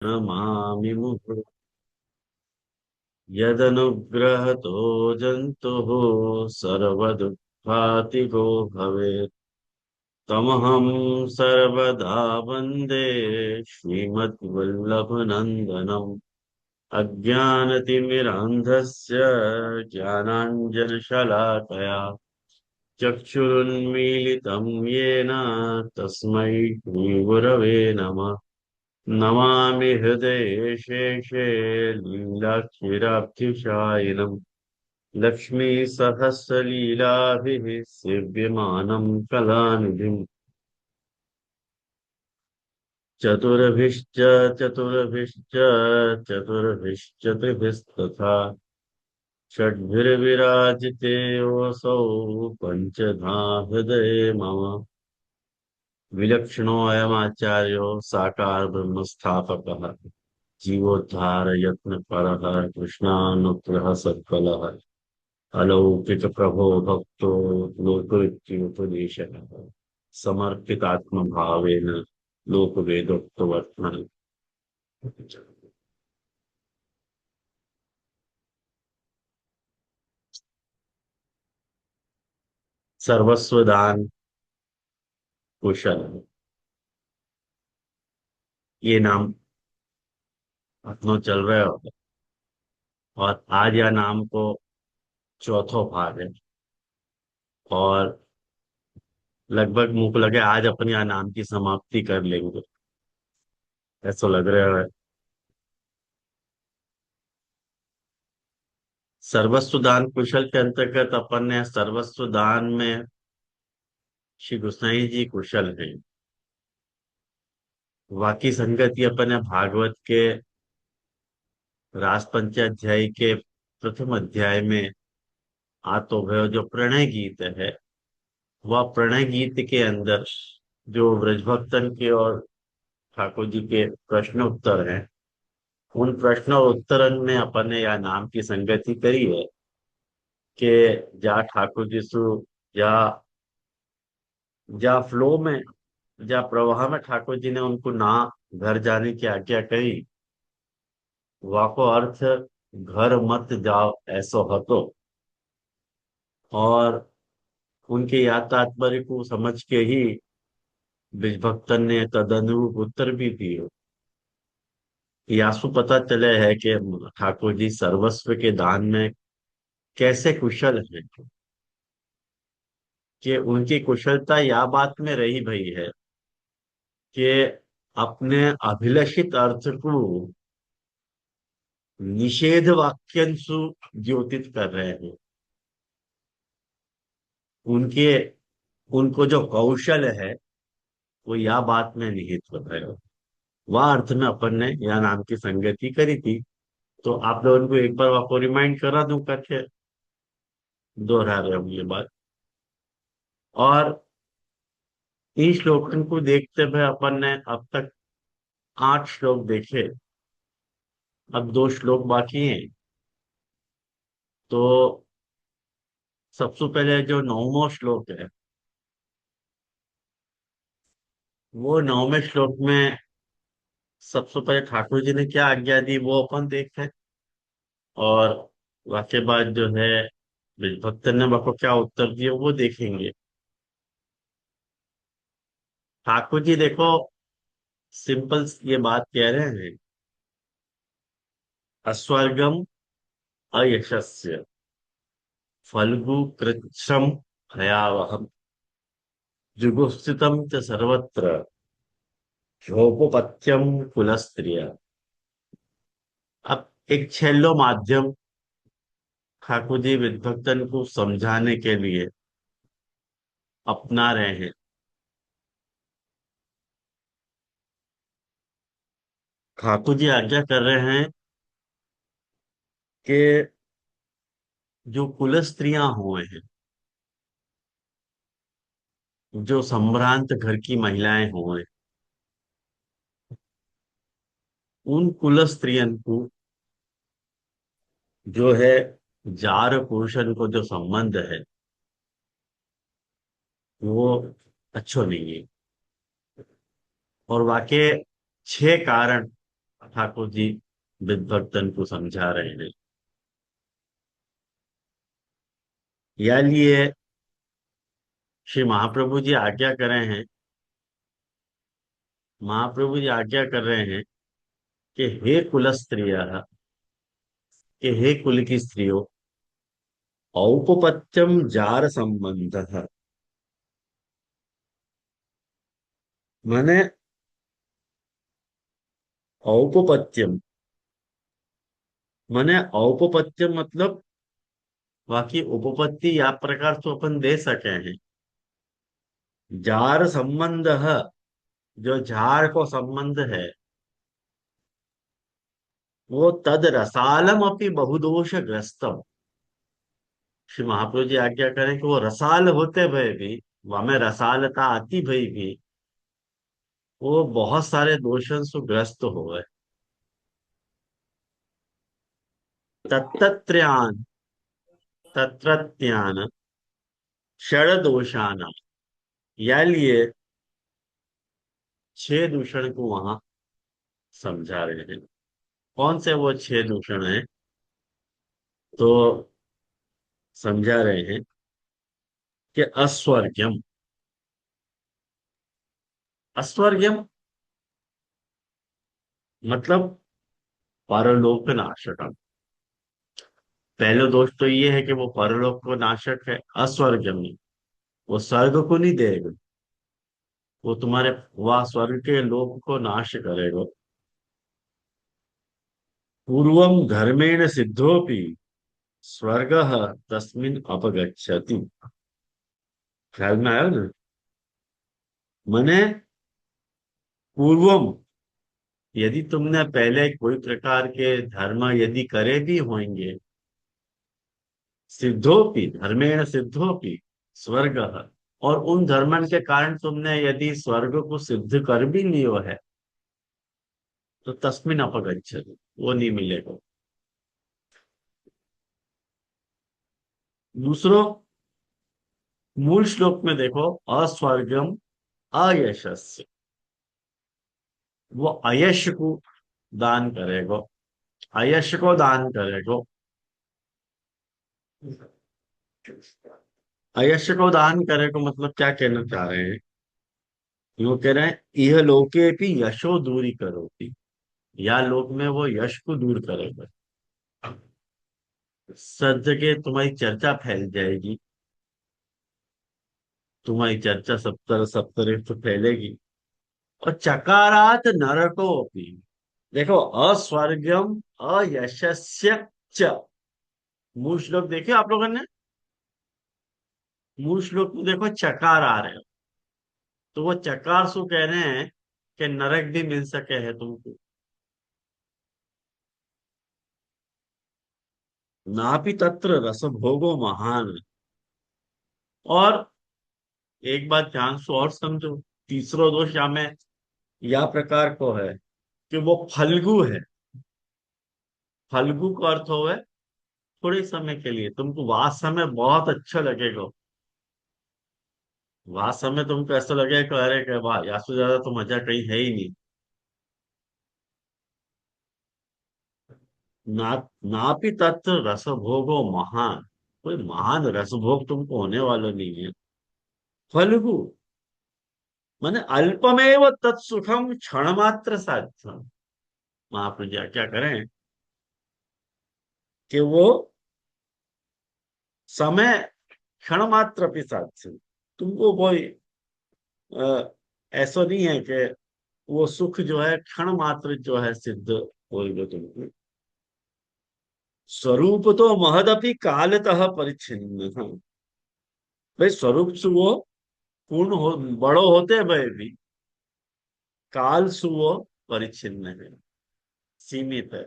नमामि मुहुः यदनुग्रहतो जन्तुः सर्वदुःखातिगो भवेत् तमहं सर्वदा वन्दे श्रीमद्वल्लभनन्दनम् अज्ञानतिमिरान्धस्य ज्ञानाञ्जनशलाकया चक्षुरुन्मीलितं येन तस्मै श्रीगुरवे नमः। नमामि हृदये शेषे लीलाक्षीराब्धिशायिनम् लक्ष्मीसहस्रलीलाभिः सेव्यमानं कलानिधिम् चतुर्भिश्च चतुर्भिश्च चतुर्भिश्चतुर्भिस्तथा षड्भिर्विराजितेऽसौ पञ्चधा हृदये मम विलक्षणोऽयमाचार्यो साकार ब्रह्मस्थापकः जीवोद्धार यत्न परः कृष्णानुग्रह सत्फलः अलौकिक प्रभो भक्तो लोकोक्त्युपदेशः समर्पितात्म भावेन लोक वेदोक्तवर्त्मनि सर्वस्वदान कुशल ये नाम अपनों चल रहे हो और आज या नाम को चौथो भाग है और लगभग मुंह को लगे आज अपन या नाम की समाप्ति कर लेंगे ऐसा लग रहा है। सर्वस्व दान कुशल के अंतर्गत अपन ने सर्वस्व दान में श्री गोसाई जी कुशल हैं। वाकी संगति अपन ने भागवत के रास पंचाध्याय के प्रथम अध्याय में आतो भयो जो प्रणय गीत है वह प्रणय गीत के अंदर जो ब्रजभक्तन के और ठाकुर जी के प्रश्न उत्तर हैं उन प्रश्न और उत्तरन में अपन ने यह नाम की संगति करी है कि जा ठाकुर जी सु जा जा फ्लो में जा प्रवाह में ठाकुर जी ने उनको ना घर जाने की आज्ञा करी वाको अर्थ घर मत जाओ ऐसो हतो और उनके याद तात्पर्य को समझ के ही ब्रजभक्तन ने तदनुरूप उत्तर भी दिए। यासु पता चले है कि ठाकुर जी सर्वस्व के दान में कैसे कुशल हैं कि उनकी कुशलता या बात में रही भई है कि अपने अभिलषित अर्थ को निषेध वाक्यांशु द्योतित कर रहे हैं। उनके उनको जो कौशल है वो या बात में निहित होता है। वह अर्थ में अपन ने यह नाम की संगति करी थी तो आप लोगों को एक बार आपको रिमाइंड करा दूं करके दोहरा रहे हूँ ये बात। और इन श्लोकन को देखते हुए अपन ने अब तक 8 श्लोक देखे। अब 2 श्लोक बाकी हैं तो सबसे पहले जो 9वां श्लोक है वो 9वें श्लोक में सबसे पहले ठाकुर जी ने क्या आज्ञा दी वो अपन देखें और वाक्य बाद जो है भक्त ने बापा क्या उत्तर दिया वो देखेंगे। ठाकुर जी देखो सिंपल ये बात कह रहे हैं अस्वर्गम अयशस्य फल्गु कृच्छ्रम भयावहम जुगुप्सितम च सर्वत्र झोपपथ्यम कुलस्त्रिय। अब एक छेल्लो माध्यम ठाकुर जी विद्वक्तन को समझाने के लिए अपना रहे हैं। ठाकुर जी आज्ञा कर रहे हैं कि जो कुल स्त्रियां हुए हैं जो संभ्रांत घर की महिलाएं हुए उन कुल स्त्रियन को जो है जार पुरुषन को जो संबंध है वो अच्छो नहीं है। और वाके 6 कारण ठाकुर जी विद्वत्तन को समझा रहे हैं। या लिए श्री महाप्रभु जी आज्ञा कर रहे हैं, महाप्रभु जी आज्ञा कर रहे हैं कि हे कुल स्त्रियः, कि हे कुल की स्त्रियों, औपपत्यम जार संबंधः, माने औपपत्यम, माने औपपत्यम मतलब बाकी उपपत्ति या प्रकार तो अपन दे सके हैं। जार संबंध, जो झार को संबंध है, वो तद रसालम अपनी बहुदोष ग्रस्तम। श्री महाप्रभु जी आज्ञा करें कि वो रसाल होते भय भी, वह रसालता आती भई भी, वो बहुत सारे दोषों से ग्रस्त हो गए। तत्त्रयान, तत्रत्यान षड दोषाना, या लिए छह दूषण को वहां समझा रहे हैं। कौन से वो छह दूषण हैं? तो समझा रहे हैं कि अस्वर्ग्यम, अस्वर्ग्यम मतलब परलोक नाशकम। पहले दोष तो ये है कि वो परलोक को नाशक है, अस्वर्गम नहीं, वो स्वर्ग को नहीं देगा, वो तुम्हारे वह स्वर्ग के लोक को नाश करेगा। पूर्वम धर्मेण सिद्धोपि स्वर्ग तस्मिन अपगच्छति। ख्याल में आया ना? मने पूर्वम, यदि तुमने पहले कोई प्रकार के धर्म यदि करे भी होंगे, सिद्धोपि धर्मेण सिद्धोपि स्वर्ग, और उन धर्मन के कारण तुमने यदि स्वर्ग को सिद्ध कर भी लियो है, तो तस्मिन अपगच्छति, वो नहीं मिलेगा। दूसरो, मूल श्लोक में देखो, अस्वर्गम अयशस्य, वो अयश को दान करेगा, अयश को दान करेगा। अयश को दान करेगा मतलब क्या कहना चाह रहे हैं? वो कह रहे हैं यह लोके भी यशो दूरी करोगी, या लोक में वो यश को दूर करेगा, सब जगह तुम्हारी चर्चा फैल जाएगी, तुम्हारी चर्चा सब तरफ तो फैलेगी। और चकारात नरको भी, देखो अस्वर्गम अयशस्य च, मूल श्लोक देखिए आप लोगों ने, मूल श्लोक में देखो चकार आ रहे हो, तो वो चकार सु कह रहे हैं कि नरक भी मिल सके है तुमको। नापि तत्र रस भोगो महान। और एक बात ध्यान से और समझो, तीसरो दोष या में या प्रकार को है कि वो फल्गु है। फल्गु का अर्थ हो है थोड़े समय के लिए, तुमको वहां समय बहुत अच्छा लगेगा, वहां समय तुमको ऐसा लगेगा कि अरे के वाह, या से ज्यादा तो मजा कहीं है ही नहीं। ना, नापि तत्व रसभोगो महान, कोई महान रसभोग तुमको होने वाला नहीं है। फल्गु माने अल्पमेव तत्सुखम क्षण मात्र साध्यम। महाप्रभु जी क्या करें कि वो समय क्षण मात्र भी साध्य, तुमको कोई ऐसा नहीं है कि वो सुख जो है क्षण मात्र जो है सिद्ध होगा तुमको। स्वरूप तो महदपि कालतः परिच्छिन्न, हाँ, भाई स्वरूप से वो पूर्ण हो, बड़ो होते हुए भी काल से वो परिच्छिन्न है, सीमित है।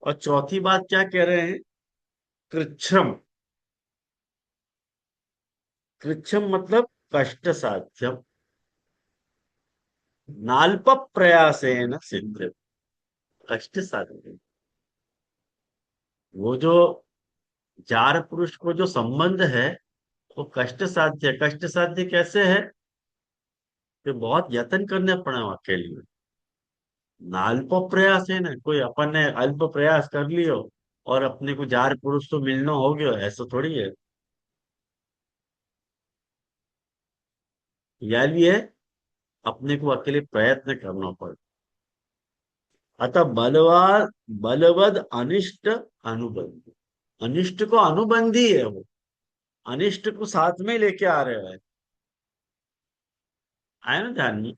और चौथी बात क्या कह रहे हैं? कृच्छ्रम, कृच्छ्रम मतलब कष्ट साध्यम, नाल्प प्रयासेन सिद्ध, कष्ट साध्य। वो जो जार पुरुष को जो संबंध है वो कष्ट साध्य, कष्ट साध्य कैसे है कि बहुत यत्न करने पड़े वाकई में। ना अल्प प्रयास है ना, कोई अपन ने अल्प प्रयास कर लियो और अपने को जार पुरुष तो मिलना हो गया, ऐसा थोड़ी है। यार ये अपने को अकेले प्रयत्न करना पड़े। अतः बलवद अनिष्ट अनुबंध, अनिष्ट को अनुबंधी है वो, अनिष्ट को साथ में लेके आ रहे हैं। आए ना ध्यान में।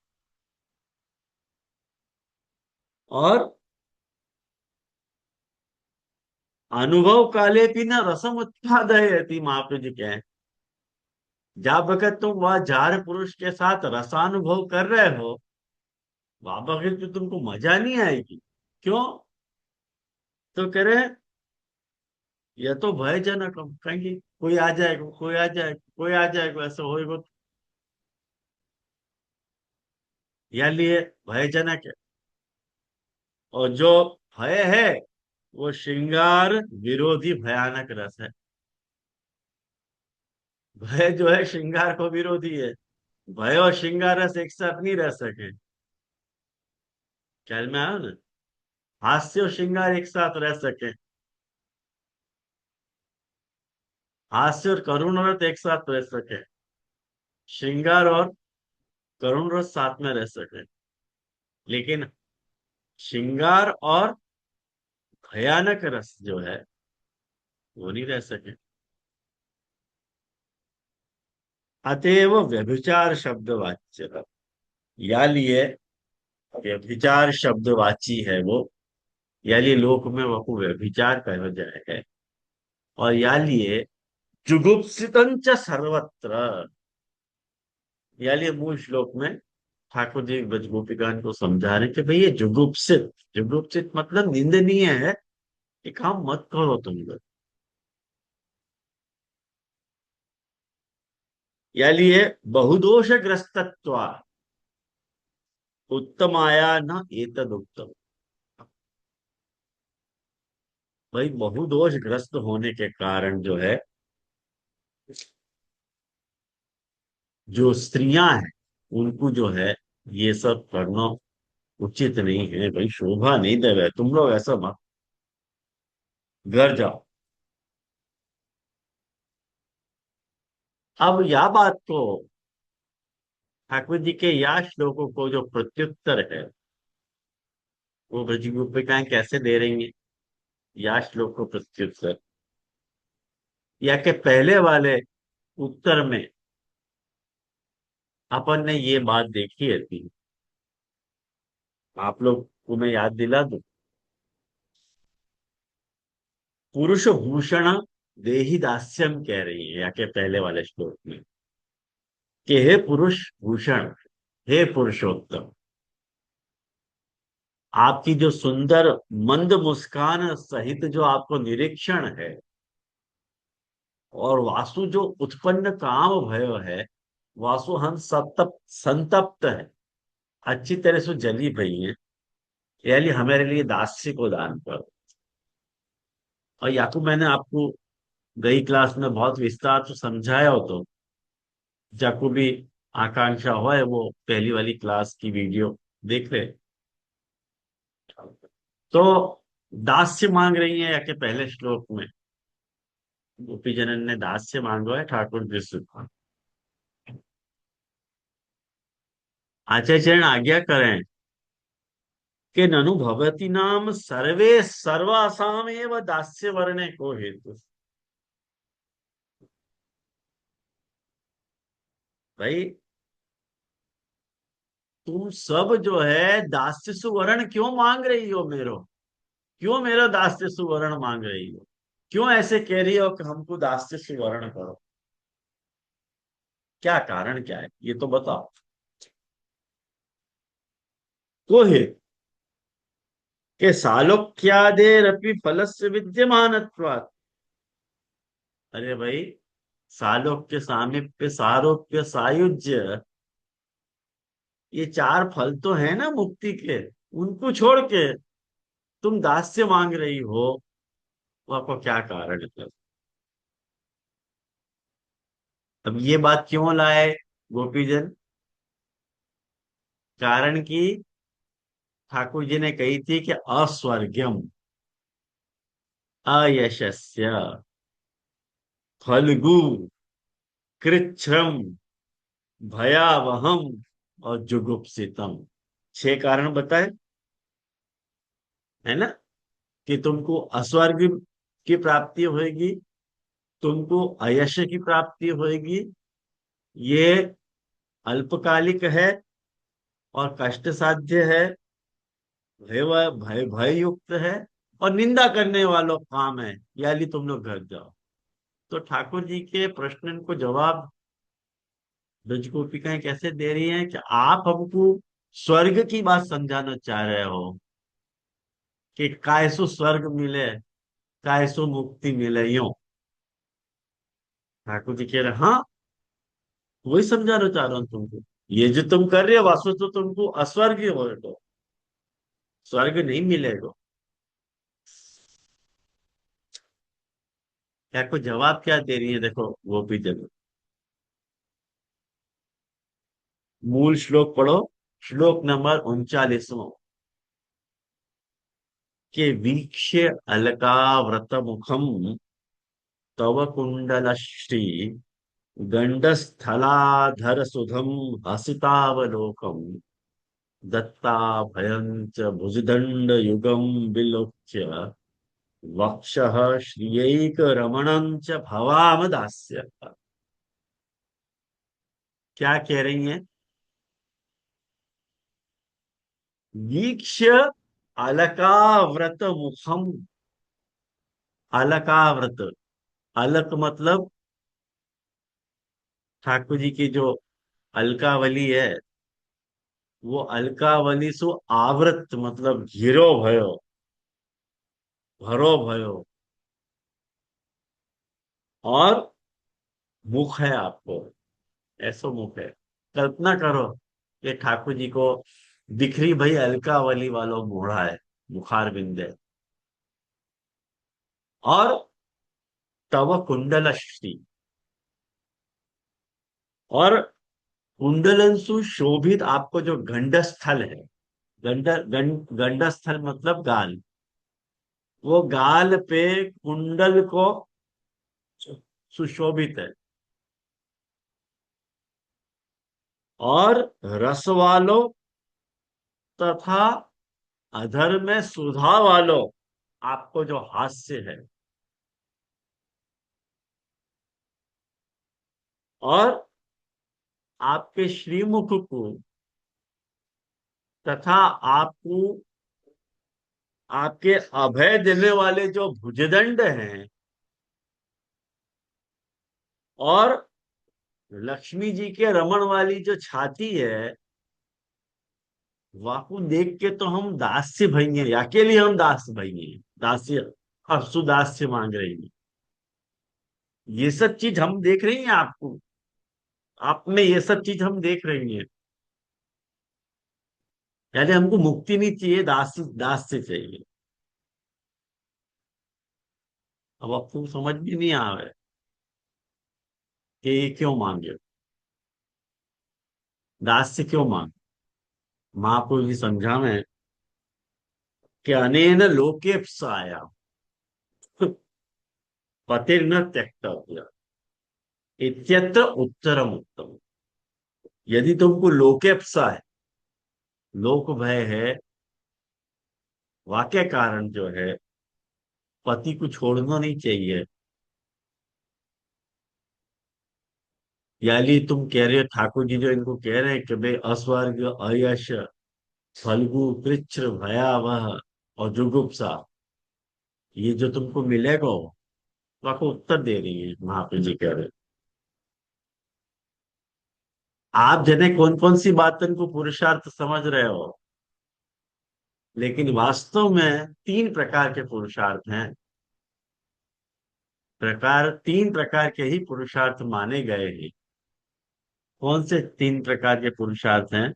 और अनुभव काले भी न रसम उत्पादयति, महाप्रभु जी कहें, जब वक्त तुम वह जार पुरुष के साथ रसानुभव कर रहे हो, वहां वक्त तो तुमको मजा नहीं आएगी। क्यों? तो कह रहे यह तो भयजनक, हम कहेंगे कोई आ जाएगा, कोई आ जाएगा, कोई आ जाएगा, ऐसा होएगा तो, या लिए भयजनक है। और जो भय है वो श्रृंगार विरोधी भयानक रस है। भय जो है श्रृंगार को विरोधी है। भय और श्रृंगार रस एक साथ नहीं रह सके। ख्याल में आया ना? हास्य और श्रृंगार एक साथ रह सके, हास्य और करुण रस एक साथ रह सके, श्रृंगार और करुण रस साथ में रह सके, लेकिन श्रृंगार और भयानक रस जो है वो नहीं रह सके। अतएव व्यभिचार शब्द वाच्य, या लिए व्यभिचार शब्दवाची है वो, या लिए लोक में वो व्यभिचार कहा जाए है। और या लिए जुगुप्सितंच सर्वत्र, या लिए मूल श्लोक में ठाकुर जी ब्रज गोपिकान को समझा रहे कि भाई ये जुगुप्सित, जुगुप्सित मतलब निंदनीय है, ये काम मत करो तुम लोग। या लिए बहुदोष ग्रस्तत्वा उत्तमाया न एतद उत्तम, भाई बहुदोष ग्रस्त होने के कारण जो है, जो स्त्रियां हैं उनको जो है ये सब करना उचित नहीं है भाई, शोभा नहीं दे रहे तुम लोग, ऐसा मत। घर जाओ। अब यह बात को ठाकुर जी के या श्लोकों को जो प्रत्युत्तर है वो ब्रज गोपिकाएं कैसे दे रही हैं? या श्लोक को प्रत्युत्तर, या के पहले वाले उत्तर में अपन ने ये बात देखी है थी, आप लोग को मैं याद दिला दूं। पुरुष भूषण देहि दास्यम कह रही है या के पहले वाले श्लोक में, कि हे पुरुष भूषण, हे पुरुषोत्तम, आपकी जो सुंदर मंद मुस्कान सहित जो आपको निरीक्षण है, और वासु जो उत्पन्न काम भय है, वासु हम संतप्त संतप्त है, अच्छी तरह से जली भई है, यानी हमारे लिए दास्य को दान करो। और या तो मैंने आपको गई क्लास में बहुत विस्तार से समझाया हो, तो जाको भी आकांक्षा हो है वो पहली वाली क्लास की वीडियो देख ले। तो दास्य मांग रही है या कि पहले श्लोक में गोपी जनन ने दास्य मांगो है ठाकुर जी से। आचार्य चरण आज्ञा करें कि ननु भवती नाम सर्वे सर्वासाम एव दास्य वर्णे को हेतु। भाई तुम सब जो है दास्य सुवर्ण क्यों मांग रही हो मेरो, क्यों मेरा दास्य सुवर्ण मांग रही हो, क्यों ऐसे कह रही हो कि हमको दास्य सुवर्ण करो? क्या कारण क्या है ये तो बताओ। को है कि सालोक्यादेरपि फलस्य विद्यमानत्वात्। अरे भाई, सालोक्य सामीप्य सारोप्य सायुज्य, ये चार फल तो है ना मुक्ति के, उनको छोड़ के तुम दास्य मांग रही हो, वो आपको क्या कारण है? अब ये बात क्यों लाए गोपीजन? कारण की ठाकुर जी ने कही थी कि अस्वर्ग्यम अयशस्य फल्गु कृच्छ्रम भयावहम और जुगुप्सितम। 6 कारण बताए, है ना, कि तुमको अस्वर्ग की प्राप्ति होगी, तुमको अयश की प्राप्ति होगी, ये अल्पकालिक है और कष्ट साध्य है, भय भय भय युक्त है, और निंदा करने वालों काम है, यानी तुम लोग घर जाओ। तो ठाकुर जी के प्रश्न को जवाब ब्रज गोपिकाएं कैसे दे रही हैं कि आप हमको स्वर्ग की बात समझाना चाह रहे हो कि कैसो स्वर्ग मिले, कैसो मुक्ति मिले, यूं। ठाकुर जी कह रहे हाँ, वही समझाना चाह रहा हूँ तुमको। ये जो तुम कर रहे हो वास्तव तो तुमको अस्वर्ग ही हो, तो स्वर्ग नहीं मिलेगा। क्या को जवाब क्या दे रही है, देखो वो भी जरूर। मूल श्लोक पढ़ो, श्लोक नंबर 39। के वीक्ष्य अलकाव्रत मुखम तव कुंडलश्री गंडस्थलाधर सुधम हसितावलोकम दत्ता भयं च भुजदंड युगम विलोक्य वक्षः श्रियैक रमणं च भवाम दास्य। क्या कह रही हैं? वीक्ष्य अलकाव्रत मुखम। अलकाव्रत, अलक मतलब ठाकुर जी की जो अलकावली है, वो अलकावली सो आवृत मतलब घिरो भयो, भरो भयो। और मुख है आपको, ऐसो मुख है। कल्पना करो कि ठाकुर जी को दिख रही भाई अलकावली वालों मोड़ा है, बुखार बिंदे, और तव कुंडल श्री, और कुंडलंसु शोभित आपको जो गंडस्थल है, गंडस्थल मतलब गाल, वो गाल पे कुंडल को सुशोभित है। और रस वालों तथा अधर में सुधा वालों आपको जो हास्य है, और आपके श्रीमुख को तथा आपको आपके अभय देने वाले जो भुजदंड हैं, और लक्ष्मी जी के रमण वाली जो छाती है, वाकू देख के तो हम दास्य भंगे, अकेले हम दास भंगे, दास्य, अब सुदास्य मांग रही है। ये सब चीज हम देख रही हैं आपको, आप में ये सब चीज हम देख रही हैं। यानी हमको मुक्ति नहीं चाहिए, दास से चाहिए। अब आपको समझ भी नहीं आ रहा है कि ये क्यों मांगे, दास से क्यों मांगे। महापुरुष जी समझावे कि अनेन लोकेप्साया पतिर्न त्यक्तव्य इत्यत्र उत्तरम उत्तम। यदि तुमको लोकेप्सा है, लोक भय है, वाक्य कारण जो है, पति को छोड़ना नहीं चाहिए। यानी तुम कह रहे हो, ठाकुर जी जो इनको कह रहे हैं कि भाई अस्वर्ग अयश फल्गु कृच्र भयावह और जुगुप्सा, ये जो तुमको मिलेगा, तो आपको उत्तर दे रही है महापुरुष जी कह रहे हैं। आप जने कौन कौन सी बातों को पुरुषार्थ समझ रहे हो, लेकिन वास्तव में 3 प्रकार के पुरुषार्थ हैं। तीन प्रकार के ही पुरुषार्थ माने गए हैं। कौन से 3 प्रकार के पुरुषार्थ हैं?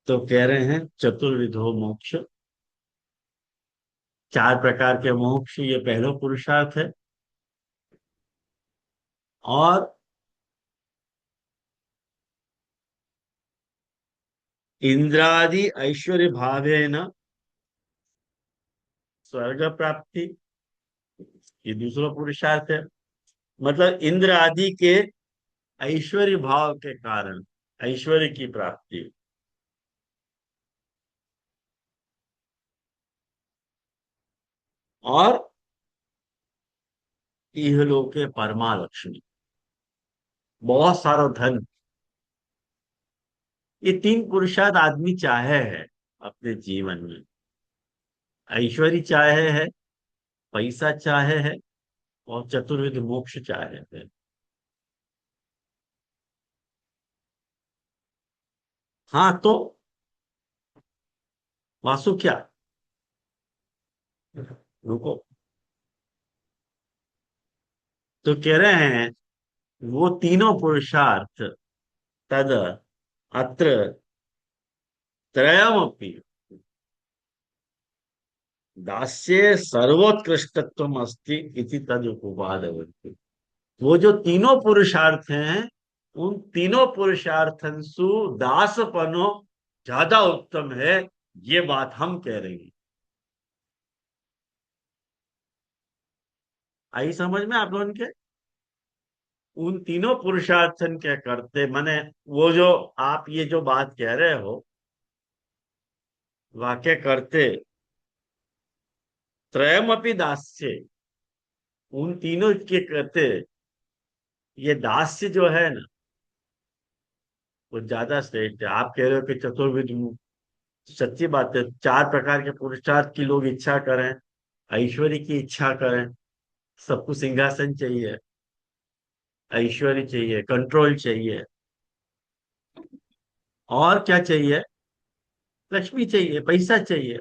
तो कह रहे हैं चतुर्विधो मोक्ष, 4 प्रकार के मोक्ष, ये पहला पुरुषार्थ है। और इंद्रादि ऐश्वर्य भावेन स्वर्ग प्राप्ति, ये दूसरा पुरुषार्थ है। मतलब इंद्र आदि के ऐश्वर्य भाव के कारण ऐश्वर्य की प्राप्ति, और इहलोके परमा लक्ष्मी, बहुत सारा धन। ये तीन पुरुषार्थ आदमी चाहे है अपने जीवन में। ऐश्वर्य चाहे है, पैसा चाहे है, और चतुर्विध मोक्ष चाहे है। हाँ तो वासु क्या, रुको, तो कह रहे हैं वो तीनों पुरुषार्थ तद अत्र त्रयमपि दास्ये सर्वोत्कृष्टत्वम अस्ति इति तद उपादवति। वो जो तीनों पुरुषार्थ हैं, उन तीनों पुरुषार्थंसु दासपनो ज्यादा उत्तम है, ये बात हम कह रहे हैं। आई समझ में आप लोगों के? उन तीनों पुरुषार्थन क्या करते माने, वो जो आप ये जो बात कह रहे हो, वाक्य करते त्रयमपि दास्य, उन तीनों के करते ये दास्य जो है ना, वो ज्यादा श्रेष्ठ है। आप कह रहे हो कि चतुर्विध, सच्ची बात है, चार प्रकार के पुरुषार्थ की लोग इच्छा करें, ऐश्वर्य की इच्छा करें, सबको सिंहासन चाहिए, ऐश्वर्य चाहिए, कंट्रोल चाहिए, और क्या चाहिए, लक्ष्मी चाहिए, पैसा चाहिए।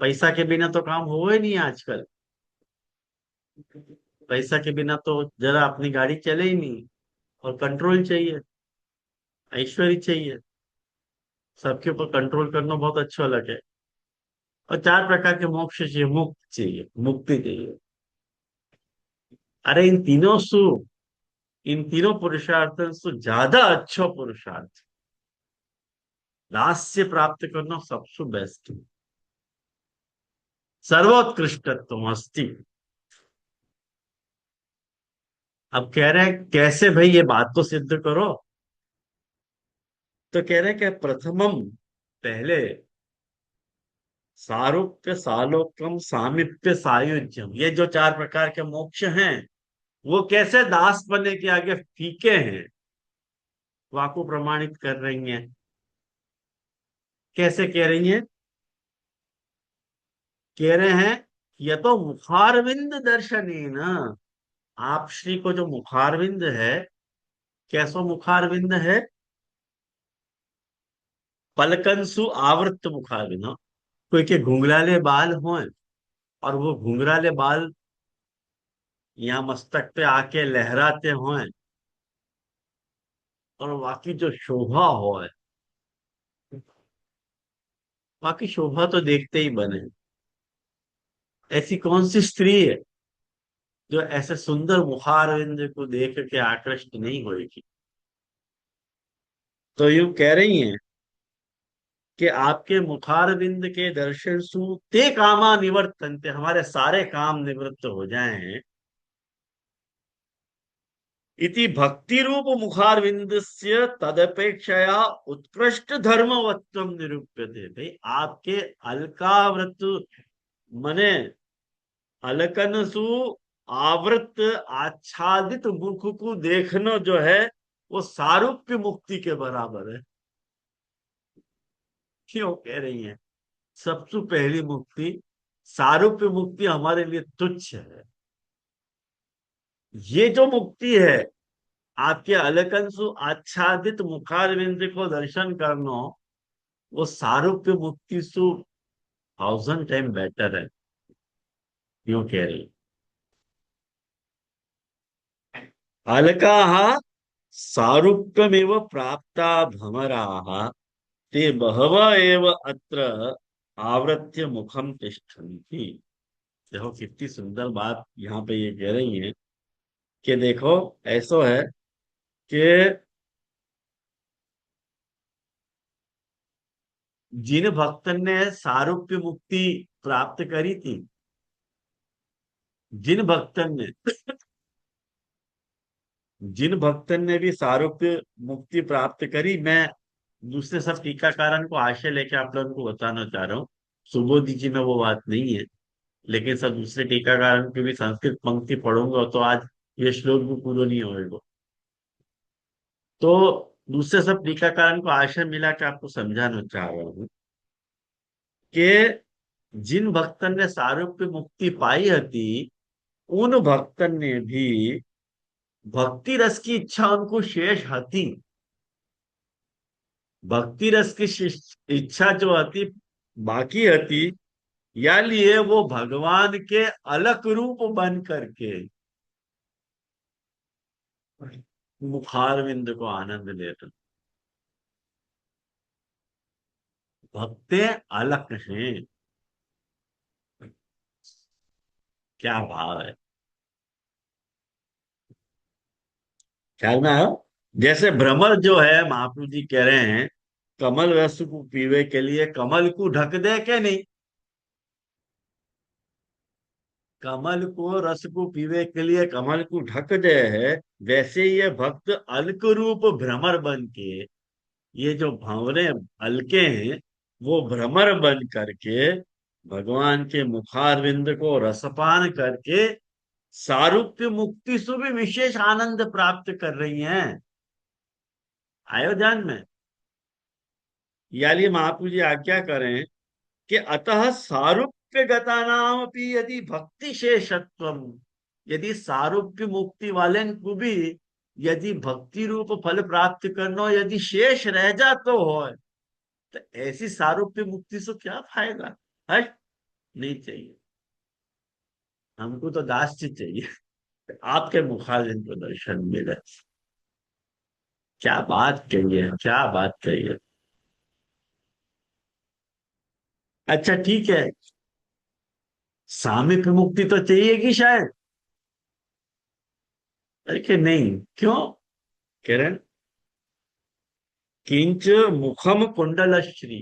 पैसा के बिना तो काम हो ही नहीं आजकल। पैसा के बिना तो जरा अपनी गाड़ी चले ही नहीं। और कंट्रोल चाहिए, ऐश्वर्य चाहिए, सबके ऊपर कंट्रोल करना बहुत अच्छा लगे। और चार प्रकार के मोक्ष चाहिए, मुक्त चाहिए, मुक्ति चाहिए। अरे इन तीनों पुरुषार्थ से ज्यादा अच्छा पुरुषार्थ दास्य प्राप्त करना सबसे बेस्ट, सर्वोत्कृष्टत्व अस्ति। अब कह रहे हैं कैसे भाई, ये बात तो सिद्ध करो। तो कह रहे हैं कि प्रथमम, पहले सारूप्य सालोक्यम सामीप्य सायुज्यम, ये जो चार प्रकार के मोक्ष हैं, वो कैसे दास बने के आगे फीके हैं, वाको प्रमाणित कर रही हैं। कैसे कह रही हैं? कह रहे हैं यह तो मुखारविंद दर्शनी ना, आप श्री को जो मुखारविंद है, कैसो मुखारविंद है, पलकंसु आवृत मुखारविंद, हाँ। कोई के घुंघराले बाल हों, और वो घुंघराले बाल यहाँ मस्तक पे आके लहराते हों, और बाकी जो शोभा हो, बाकी शोभा तो देखते ही बने। ऐसी कौन सी स्त्री है जो ऐसे सुंदर मुखारविंद को देख के आकृष्ट नहीं होगी? तो यूं कह रही हैं कि आपके मुखारविंद के दर्शन सु ते कामा निवर्तन्ते, हमारे सारे काम निवृत्त हो जाएं। इति भक्ति रूप मुखारविंदस्य तदपेक्षया उत्कृष्ट धर्मवत्वम निरूप्यते। भाई आपके अलकावृत मने अलकनसु आवृत आच्छादित मुख को देखना जो है, वो सारूप्य मुक्ति के बराबर है। क्यों कह रही हैं? सबसे पहली मुक्ति सारूप्य मुक्ति हमारे लिए तुच्छ है। ये जो मुक्ति है, आपके अलकंसु आच्छादित मुखारविंद को दर्शन करना, वो सारूप्य मुक्ति सु 1000 टाइम बेटर है। क्यों कह रही? अलकाः सारूप्यमेव प्राप्ता भमराः ते बहव एव अत्र आवृत्य मुखम तिष्ठन्ति। देखो कितनी सुंदर बात यहाँ पे ये कह रही है कि देखो, ऐसा है कि जिन भक्तन ने सारूप्य मुक्ति प्राप्त करी थी, जिन भक्तन ने जिन भक्तन ने भी सारूप्य मुक्ति प्राप्त करी, मैं दूसरे सब टीकाकारों को आशय लेके आप लोगों को बताना चाह रहा हूँ। सुबोधि जी में वो बात नहीं है, लेकिन सब दूसरे टीकाकारों की भी संस्कृत पंक्ति पढ़ूंगा तो आज ये श्लोक भी पूरा नहीं होएगा। तो दूसरे सब टीकाकारों को आशय मिला के आपको समझाना चाह रहा हूँ कि जिन भक्तन ने सारूप्य मुक्ति पाई हती, उन भक्तन ने भी भक्ति रस की इच्छा उनको शेष हती। भक्ति रस की इच्छा जो हती बाकी हती, या लिए वो भगवान के अलग रूप बन करके मुखारविंद को आनंद लेते। भक्ते अलग हैं। क्या भाव है, ख्याल में आयो। जैसे भ्रमर जो है, महाप्रभु जी कह रहे हैं कमल रस को पीवे के लिए कमल को ढक दे के नहीं, कमल को रस को पीवे के लिए कमल को ढक दे है। वैसे ये भक्त अल्क रूप भ्रमर बन के, ये जो भंवरे हल्के हैं, वो भ्रमर बन करके भगवान के मुखारविंद को रसपान करके सारूप्य मुक्ति से भी विशेष आनंद प्राप्त कर रही हैं। आयोजन में याली महाप्रभु जी आज्ञा करें कि अतः सारूप्य गतानाम अपनी यदि भक्ति शेषत्वम, यदि सारूप्य मुक्ति वाले को भी यदि भक्ति रूप फल प्राप्त करना यदि शेष रह जाता हो, तो ऐसी सारूप्य मुक्ति से क्या फायदा है। नहीं चाहिए, हमको तो दास्य चाहिए, आपके मुखारविंद को दर्शन मिले। क्या बात कही है, क्या बात कही है। अच्छा ठीक है, सामीप्य मुक्ति तो चाहिए कि शायद, अरे कि नहीं, क्यों किरण। किंच मुखम कुंडलश्री,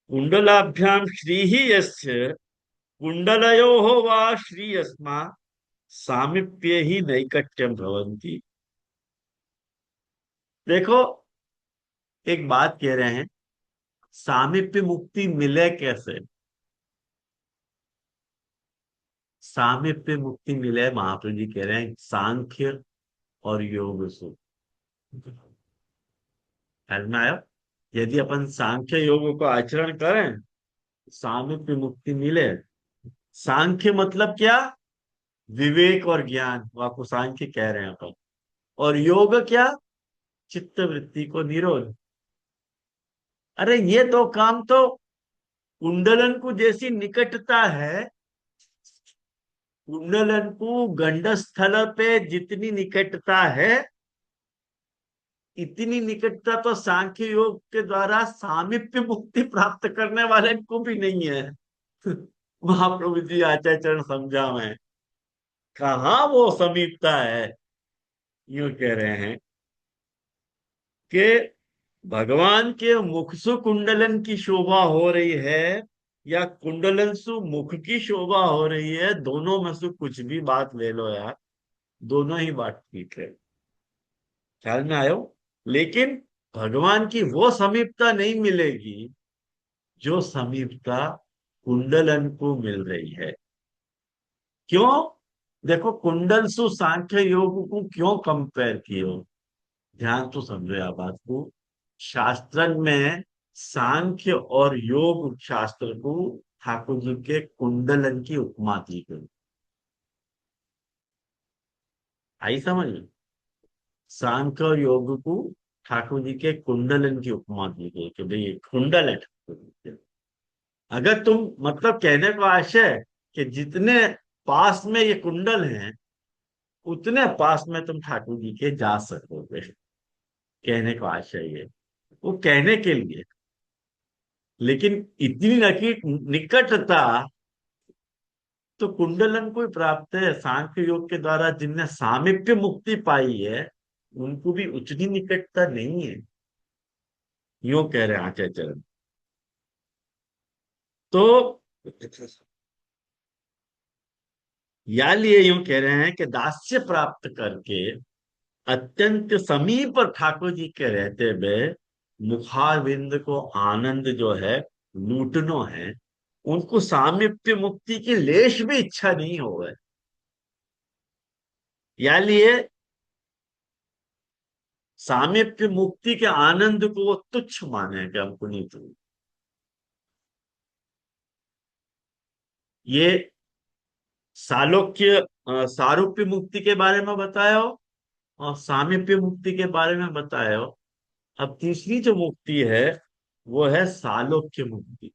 कुंडलाभ्याम श्री ही यस्य कुंडलयो वा श्री यस्मा सामीप्य ही नैकट्यम भवन्ति। देखो, एक बात कह रहे हैं, सामीप्य मुक्ति मिले कैसे। सामीप्य मुक्ति मिले, महाप्रभु जी कह रहे हैं सांख्य और योग से। समझ में आया। यदि अपन सांख्य योग को आचरण करें, सामीप्य मुक्ति मिले। सांख्य मतलब क्या, विवेक और ज्ञान, वो आपको सांख्य कह रहे हैं अपन। और योग क्या, चित्त वृत्ति को निरोध। अरे ये दो काम तो कुंडलन को जैसी निकटता है, कुंडलन को गंड स्थल पे जितनी निकटता है, इतनी निकटता तो सांख्य योग के द्वारा सामीप्य मुक्ति प्राप्त करने वाले को भी नहीं है। महाप्रभु जी आचार्य चरण समझा में कहा वो समीपता है। यूं कह रहे हैं कि भगवान के मुख सु कुंडलन की शोभा हो रही है या कुंडलन सु मुख की शोभा हो रही है, दोनों में से कुछ भी बात ले लो यार, दोनों ही बात ठीक है। ख्याल में आयो। लेकिन भगवान की वो समीपता नहीं मिलेगी जो समीपता कुंडलन को मिल रही है। क्यों, देखो कुंडल सु सांख्य योग को क्यों कंपेयर कियो, ध्यान तो समझो आप बात को। शास्त्र में सांख्य और योग शास्त्र को ठाकुर जी के कुंडलन की उपमा दी गई। आई समझ में। सांख्य और योग को ठाकुर जी के कुंडलन की उपमा दी गई कि भाई ये कुंडल है ठाकुर जी के। अगर तुम मतलब कहने का आशय है कि जितने पास में ये कुंडल हैं, उतने पास में तुम ठाकुर जी के जा सकोगे, कहने का आशय ये, वो कहने के लिए। लेकिन इतनी निकटता तो कुंडलन को ही प्राप्त है। सांख्य योग के द्वारा जिनने सामीप्य मुक्ति पाई है, उनको भी उतनी निकटता नहीं है। यूं कह रहे हैं आचार्य चरण। तो या लिए यूं कह रहे हैं कि दास्य प्राप्त करके अत्यंत समीप ठाकुर जी के रहते हुए मुखारविंद को आनंद जो है लूटनो है, उनको सामीप्य मुक्ति की लेश भी इच्छा नहीं हो गए। या लिए सामीप्य मुक्ति के आनंद को वो तुच्छ माने कि हमको नहीं चाहिए। ये सालोक्य सारूप्य मुक्ति के बारे में बताया हो और सामीप्य मुक्ति के बारे में बताया हो। अब तीसरी जो मुक्ति है वो है सालोक्य मुक्ति।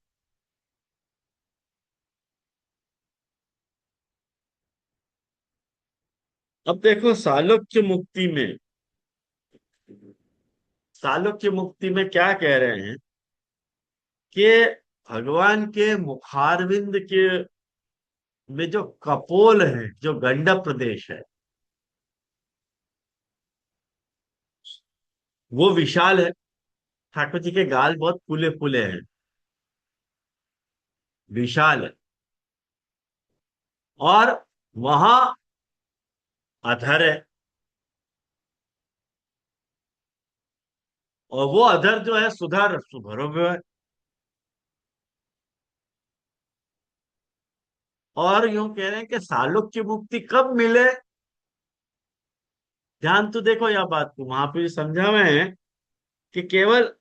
अब देखो सालोक्य मुक्ति में, सालोक्य मुक्ति में क्या कह रहे हैं कि भगवान के मुखारविंद के में जो कपोल है, जो गंडक प्रदेश है, वो विशाल है। ठाकुर जी के गाल बहुत फूले फूले हैं, विशाल है। और वहां अधर है, और वो अधर जो है सुधा रस भरो हुए है। और यूं कह रहे हैं कि सालोक्य मुक्ति कब मिले। ध्यान तो देखो यह बात को, वहां पे समझा हुए हैं कि केवल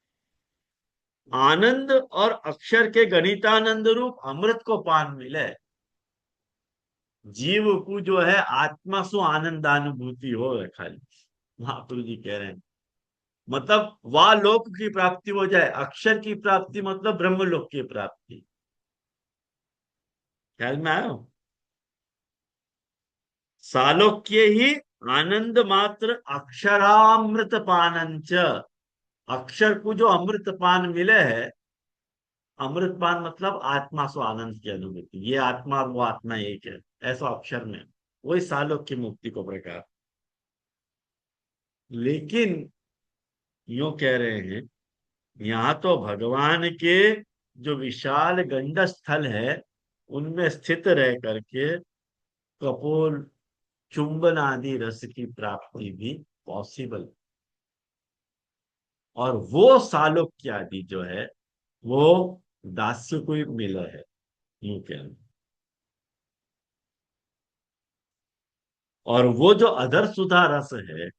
आनंद और अक्षर के गणितानंद रूप अमृत को पान मिले, जीव को जो है आत्मा सु आनंदानुभूति हो है खाली। महाप्रभु जी कह रहे हैं मतलब वह लोक की प्राप्ति हो जाए, अक्षर की प्राप्ति मतलब ब्रह्म लोक की प्राप्ति। ख्याल में आयो। सालोक्य ही आनंद मात्र अक्षरामृत पानंच। अक्षर को जो अमृत पान मिले है, अमृत पान मतलब आत्मा स्व आनंद की अनुभूति, ये आत्मा और वो आत्मा एक है, ऐसा अक्षर में वही सालोक्य मुक्ति को प्रकार। लेकिन यूं कह रहे हैं यहाँ तो भगवान के जो विशाल गंड स्थल है उनमें स्थित रह करके कपोल चुंबन आदि रस की प्राप्ति भी पॉसिबल। और वो सालोक्य आदि जो है वो दास्य को ही मिला है, यूं कह। और वो जो अधर सुधा रस है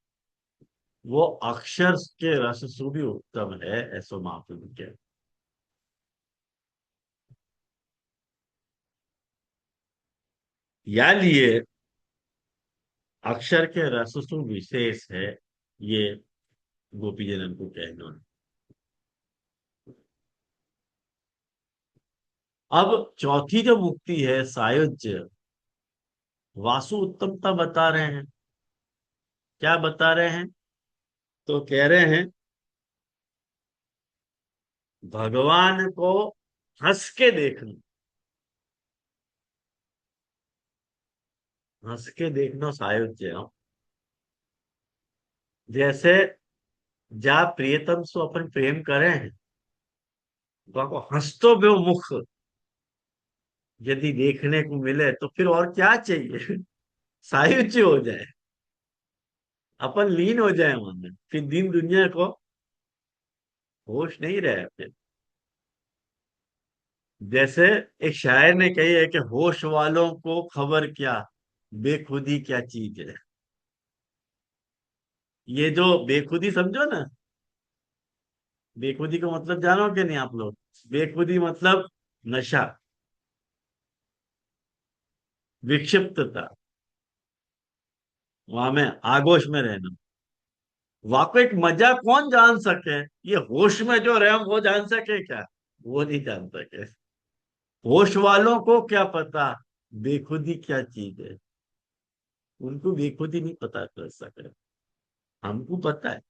वो अक्षर के रस से भी उत्तम है, ऐसो महाप्रभु के। या लिए अक्षर के रस सु विशेष है, ये गोपी जनन को कहना है। अब चौथी जो मुक्ति है सायुज्य, वासु उत्तमता बता रहे हैं। क्या बता रहे हैं? तो कह रहे हैं भगवान को हंस के देखना, हंस के देखना सायुज्य है। जैसे जा प्रियतम सो अपन प्रेम करें हैं, तो आपको हंसतो भी मुख यदि देखने को मिले तो फिर और क्या चाहिए। सायुज्य हो जाए, अपन लीन हो जाए मन, फिर दिन दुनिया को होश नहीं रहे फिर। जैसे एक शायर ने कही है कि होश वालों को खबर क्या, बेखुदी क्या चीज है। ये जो बेखुदी समझो ना, बेखुदी का मतलब जानो कि नहीं आप लोग? बेखुदी मतलब नशा, विक्षिप्तता, वहां में आगोश में रहना। वाकई एक मजा कौन जान सके, ये होश में जो रहे हम वो जान सके क्या? वो नहीं जान सके। होश वालों को क्या पता बेखुदी क्या चीज है, उनको बेखुदी नहीं पता कर सके। हमको पता है,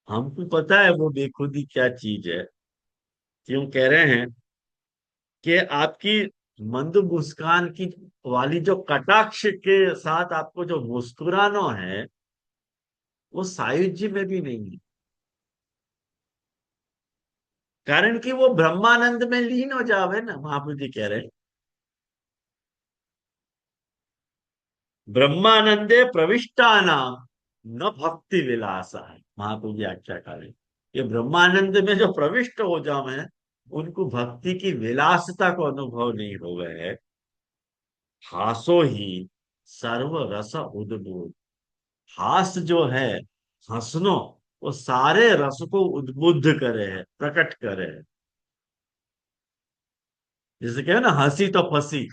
हमको पता है वो बेखुदी क्या चीज है। क्यों कह रहे हैं कि आपकी मंद मुस्कान की वाली जो कटाक्ष के साथ आपको जो मुस्कुराना है वो सायुज्य में भी नहीं है। कारण कि वो ब्रह्मानंद में लीन हो जावे ना, महाप्रभु जी कह रहे हैं। ब्रह्मानंदे प्रविष्टानाम न भक्ति विलासा है, महाप्रभु जी आज्ञाकारी। ये ब्रह्मानंद में जो प्रविष्ट हो जावे, उनको भक्ति की विलासता को अनुभव नहीं हो गए है। हासो ही सर्व रस उद्बुद्ध। हास जो है, हंसनो, वो सारे रस को उद्बुद्ध करे है, प्रकट करे है। जैसे क्या है ना, हंसी तो फंसी।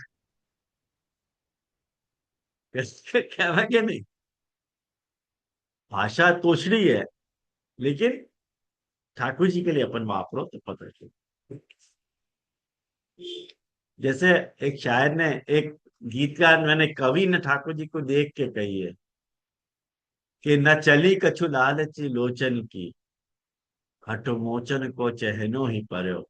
क्या है कि नहीं? भाषा तोछड़ी है, लेकिन ठाकुर जी के लिए अपन वापरो तो पता चले। जैसे एक शायर ने, एक गीतकार, मैंने कवि ने ठाकुर जी को देख के कही है कि न चली कछु लालची लोचन की, हठ मोचन को चहनो ही पर्यो।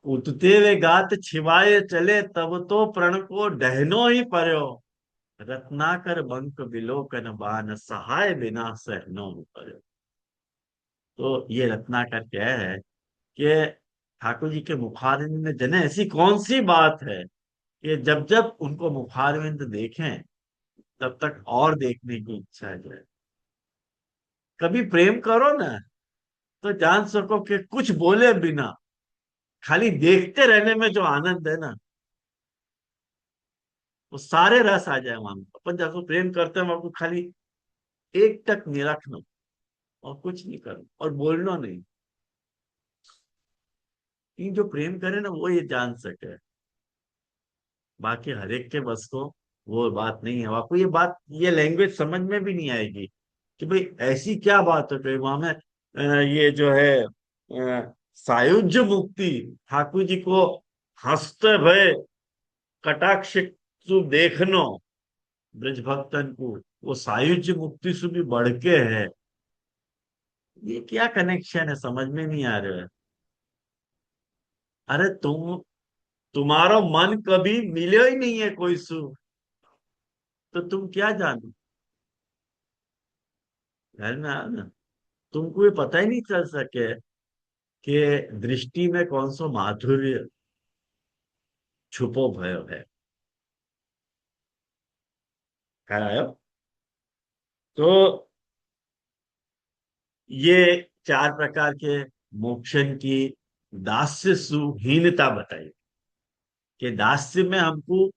उतते वे गात छिवाए चले, तब तो प्रण को डहनो ही पर्यो। रत्नाकर बंक विलोकन बान, सहाय बिना सहनो ही पर्यो। तो ये रत्नाकर क्या है कि ठाकुर जी के मुखारविंद में जने ऐसी कौन सी बात है कि जब जब उनको मुखारविंद देखें, तब तक और देखने की इच्छा जाए। कभी प्रेम करो ना, तो जान सको कि कुछ बोले बिना खाली देखते रहने में जो आनंद है ना, वो सारे रस आ जाए वहां। अपन जब प्रेम करते हैं आपको खाली एक टक निरखना, और कुछ नहीं करना और बोलना नहीं। ये जो प्रेम करे ना, वो ये जान सके। बाकी हर एक के बस को वो बात नहीं है। आपको ये बात, ये लैंग्वेज समझ में भी नहीं आएगी कि भाई ऐसी क्या बात है कि वहां में ये जो है सायुज्य मुक्ति, ठाकुर जी को हंसते भय कटाक्ष सु देखनो, ब्रज भक्तन को, वो सायुज्य मुक्ति से भी बढ़ के है। ये क्या कनेक्शन है, समझ में नहीं आ रहा है। अरे तुम्हारा मन कभी मिले ही नहीं है कोई सुख, तो तुम क्या जानो। है ना? तुमको ये पता ही नहीं चल सके कि दृष्टि में कौन सा माधुर्य छुपो भयो है। ख्याल आयो? तो ये चार प्रकार के मोक्षन की दास्य सुहीनता बताई कि दास्य में हमको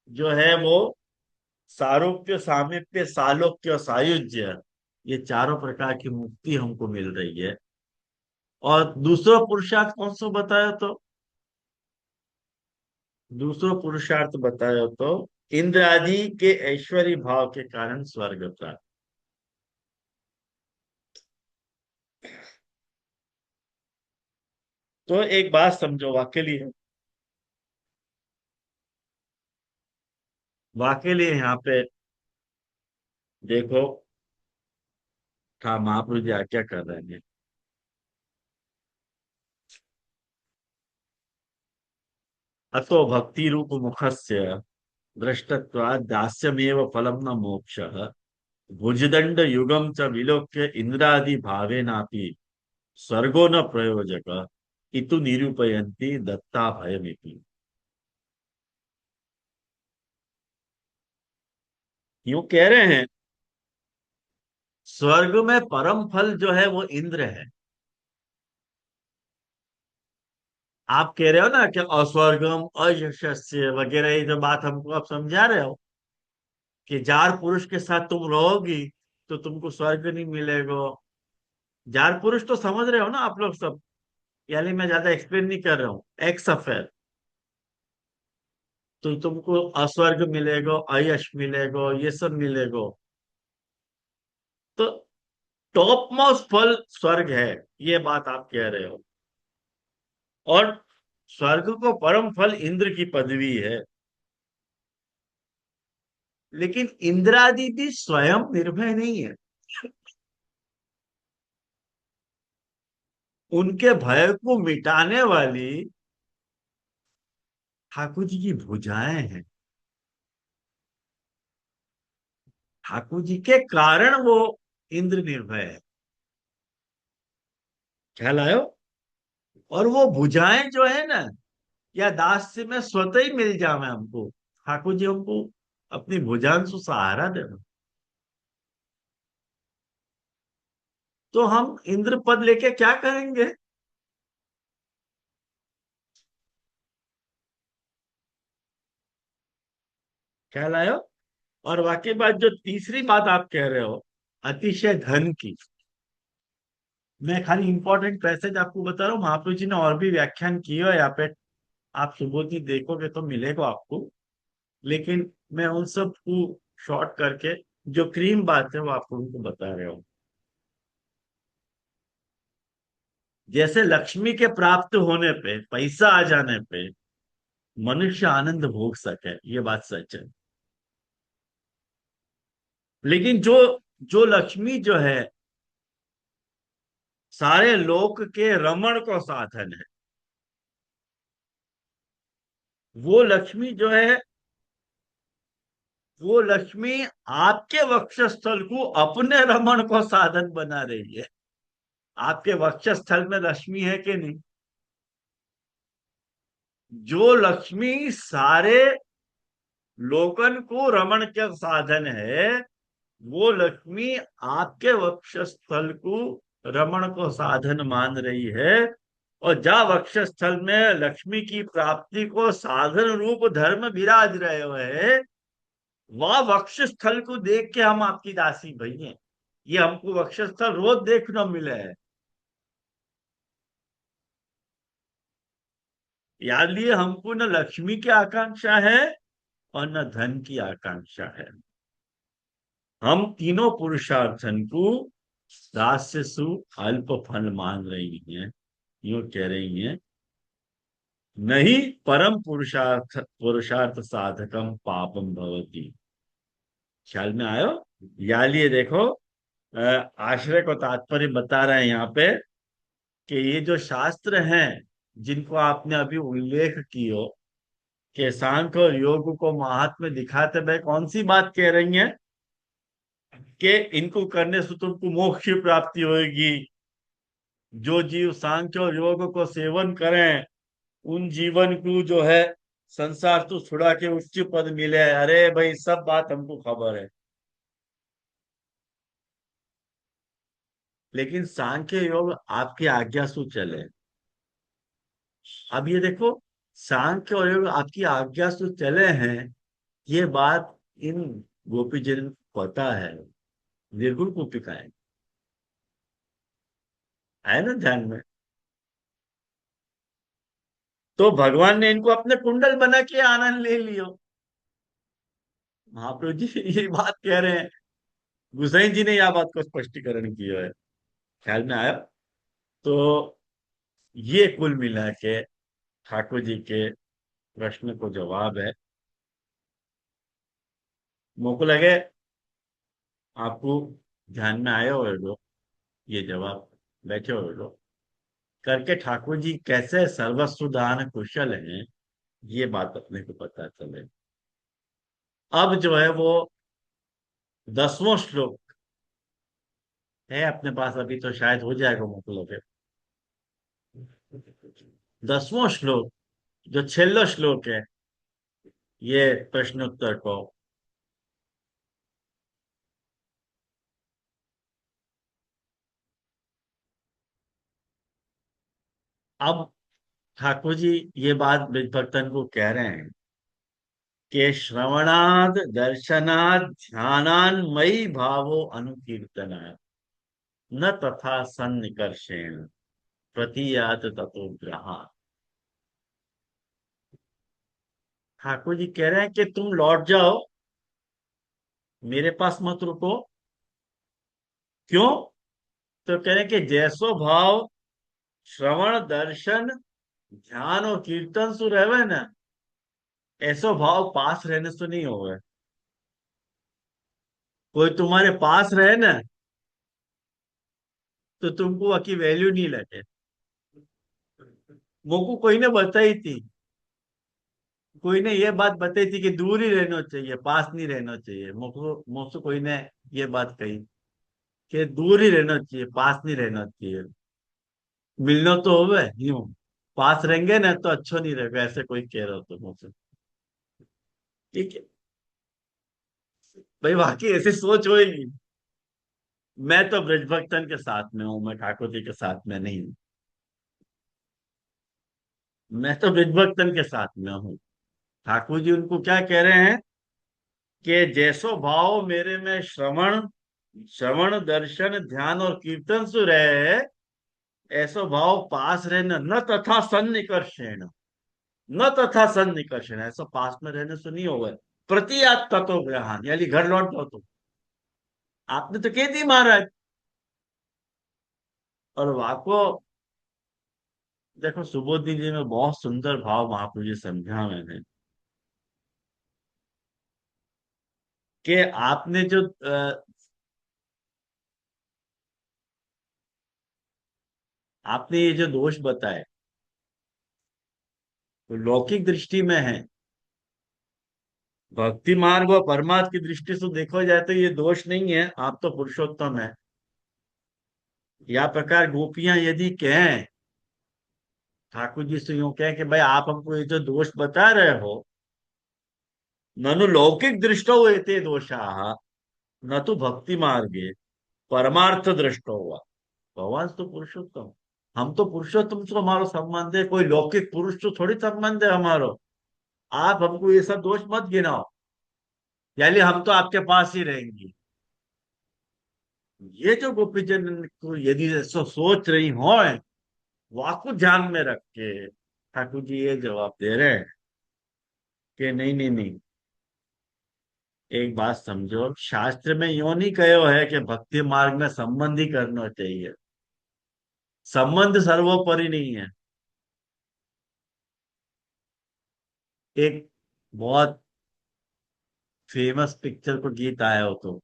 जो है वो सारूप्य, सामीप्य, सालोक्य और सायुज्य, ये चारों प्रकार की मुक्ति हमको मिल रही है। और दूसरा पुरुषार्थ कौन सा बताया तो? दूसरा पुरुषार्थ बताया तो इंद्र आदि के ऐश्वर्य भाव के कारण स्वर्ग प्राप्त। तो एक बात समझो, वाक्य लिए, वाक्य लिए यहाँ पे देखो, था महाप्रभु जी क्या कर रहे हैं। अतो भक्ति रूप मुखस्य दृष्टत्वात् दास्यमेव फलम न मोक्ष, भुजदंड युगम च विलोक्य इंद्रादि भावेनापि स्वर्गो न प्रयोजक, इतु निरूपयन्ति दत्ता भयमिति। यूं कह रहे हैं, स्वर्ग में परम फल जो है वो इंद्र है। आप कह रहे हो ना कि अस्वर्गम अयशस्य वगैरह, ये जो बात हमको आप समझा रहे हो कि जार पुरुष के साथ तुम रहोगी तो तुमको स्वर्ग नहीं मिलेगा। जार पुरुष तो समझ रहे हो ना आप लोग सब, यानी मैं ज्यादा एक्सप्लेन नहीं कर रहा हूँ। एक्स अफेयर, तो तुमको अस्वर्ग मिलेगा, अयश मिलेगा, ये सब मिलेगा। तो टॉप मोस्ट फल स्वर्ग है, ये बात आप कह रहे हो। और स्वर्ग को परम फल इंद्र की पदवी है। लेकिन इंद्रादि भी स्वयं निर्भय नहीं है। उनके भय को मिटाने वाली ठाकुर जी की भुजाएं हैं। ठाकुर जी के कारण वो इंद्र निर्भय है। ख्याल आयो? और वो भुजाएं जो है ना, या दास्य में स्वतः ही मिल जावे हमको। ठाकुर जी हमको अपनी भुजाओं से सहारा दे। तो हम इंद्र पद लेके क्या करेंगे? क्या लायो? और वाकई बात, जो तीसरी बात आप कह रहे हो, अतिशय धन की, मैं खाली इंपॉर्टेंट पैसेज आपको बता रहा हूँ। महाप्रभु जी ने और भी व्याख्यान किए हो यहाँ पे, आप सुबोधि देखोगे तो मिलेगा आपको। लेकिन मैं उन सब को शॉर्ट करके, जो क्रीम बात है वो आपको उनको बता रहा हूँ। जैसे लक्ष्मी के प्राप्त होने पे, पैसा आ जाने पे मनुष्य आनंद भोग सके, ये बात सच है। लेकिन जो जो लक्ष्मी जो है सारे लोक के रमण को साधन है, वो लक्ष्मी जो है, वो लक्ष्मी आपके वक्षस्थल को अपने रमण को साधन बना रही है। आपके वक्षस्थल में लक्ष्मी है कि नहीं? जो लक्ष्मी सारे लोकन को रमण के साधन है, वो लक्ष्मी आपके वक्षस्थल को रमण को साधन मान रही है। और जा वक्षस्थल में लक्ष्मी की प्राप्ति को साधन रूप धर्म विराज रहे हुए, वह वक्षस्थल को देख के हम आपकी दासी भई हैं। ये हमको वक्षस्थल रोज देखने मिले है। याद लिए, हमको न लक्ष्मी की आकांक्षा है और न धन की आकांक्षा है। हम तीनों पुरुषार्थन को दास्य सु अल्प फल मान रही हैं। यूं कह रही हैं, नहीं परम पुरुषार्थ पुरुषार्थ साधकम पापम भवती। ख्याल में आयो? या लिए देखो, आश्रय को तात्पर्य बता रहे हैं यहाँ पे कि ये जो शास्त्र हैं जिनको आपने अभी उल्लेख कियो, कि सांख्य और योग को महात्म्य दिखाते हुए कौन सी बात कह रही हैं? कि इनको करने से तुमको मोक्ष की प्राप्ति होगी। जो जीव सांख्य और योग को सेवन करें, उन जीवन को जो है संसार तो छुड़ा के उच्च पद मिले। अरे भाई, सब बात हमको खबर है। लेकिन सांख्य योग आपकी आज्ञा से चले। अब ये देखो, सांख्य और योग आपकी आज्ञा से चले हैं, ये बात इन गोपी जन को पता है। निर्गुण गोपिका है ना ध्यान में। तो भगवान ने इनको अपने कुंडल बना के आनंद ले लियो। महाप्रभु जी ये बात कह रहे हैं। गुसाई जी ने यह बात को स्पष्टीकरण किया है। ख्याल में आया? तो ये कुल मिला के ठाकुर जी के प्रश्न को जवाब है। मोको लगे आपको ध्यान में आया होगा ये जवाब। बैठे हुए लोग करके ठाकुर जी कैसे सर्वस्व दान कुशल हैं, ये बात अपने को पता चले। अब जो है वो 10वां श्लोक है अपने पास, अभी तो शायद हो जाएगा मोको लगे। 10वां श्लोक, जो छेल्लो श्लोक है ये प्रश्नोत्तर को। अब ठाकुर जी ये बात भक्तन को कह रहे हैं कि श्रवणाद दर्शनाद ध्यानान मई भावो अनुकीर्तनात् न तथा सन्निकर्षेण प्रतीयात ततो ग्रहा। ठाकुर जी कह रहे हैं कि तुम लौट जाओ, मेरे पास मत रुको। क्यों? तो कह रहे हैं कि जैसो भाव श्रवण दर्शन ध्यान और कीर्तन सु रहे ना, ऐसो भाव पास रहने से नहीं होगा। कोई तुम्हारे पास रहे ना, तो तुमको की वैल्यू नहीं लगे। मोको कोई ने बताई थी, कोई ने ये बात बताई थी कि दूर ही रहना चाहिए, पास नहीं रहना चाहिए। मोको मुझसे कोई ने ये बात कही कि दूर ही रहना चाहिए, पास नहीं रहना चाहिए। मिलना तो होवे यूं। पास रहेंगे ना तो अच्छो नहीं रहेगा, ऐसे कोई कह रहा हो तुम मुझसे। ठीक है भाई, वाकई ऐसी सोच होगी। मैं तो ब्रजभक्तन के साथ में हूँ, मैं ठाकुर जी के साथ में नहीं हूँ। मैं तो ब्रजभक्तन के साथ में हूँ। ठाकुर जी उनको क्या कह रहे हैं कि जैसो भाव मेरे में श्रवण श्रवण दर्शन ध्यान और कीर्तन सु रहे, ऐसो भाव पास रहना न तथा सन्निकर्षेण। न तथा सन्निकर्षण, ऐसा पास में रहने से नहीं होगा। प्रतियात ततो ग्रहण, यानी घर लौट जाओ तुम। आपने तो कह दी महाराज। और वाको, देखो सुबोधि जी में बहुत सुंदर भाव महाप्रभु जी समझा मैंने, कि आपने जो आपने ये जो दोष बताए, वो लौकिक दृष्टि में है। भक्ति मार्ग और परमार्थ की दृष्टि से देखो जाए तो ये दोष नहीं है, आप तो पुरुषोत्तम है। या प्रकार गोपियां यदि कहें, ठाकुर जी से यूं कहें कि भाई आप हमको ये जो दोष बता रहे हो, ननु लौकिक दृष्टो एते दोषाः, न तो भक्ति मार्गे परमार्थ दृष्टो हुआ। भगवान तो पुरुषोत्तम, हम तो पुरुषोत्तम से हमारा संबंध है, कोई लौकिक पुरुष तो थोड़ी संबंध है हमारा। आप हमको ये सब दोष मत गिनाओ, यानी हम तो आपके पास ही रहेंगे। ये जो गोपीजन को यदि ऐसा सोच रही हो, वाकु ध्यान में रख के ठाकुर जी ये जवाब दे रहे हैं कि नहीं नहीं नहीं, एक बात समझो, शास्त्र में यूं नहीं कहो है कि भक्ति मार्ग में संबंध ही करना चाहिए। संबंध सर्वोपरि नहीं है। एक बहुत फेमस पिक्चर को गीत आया हो तो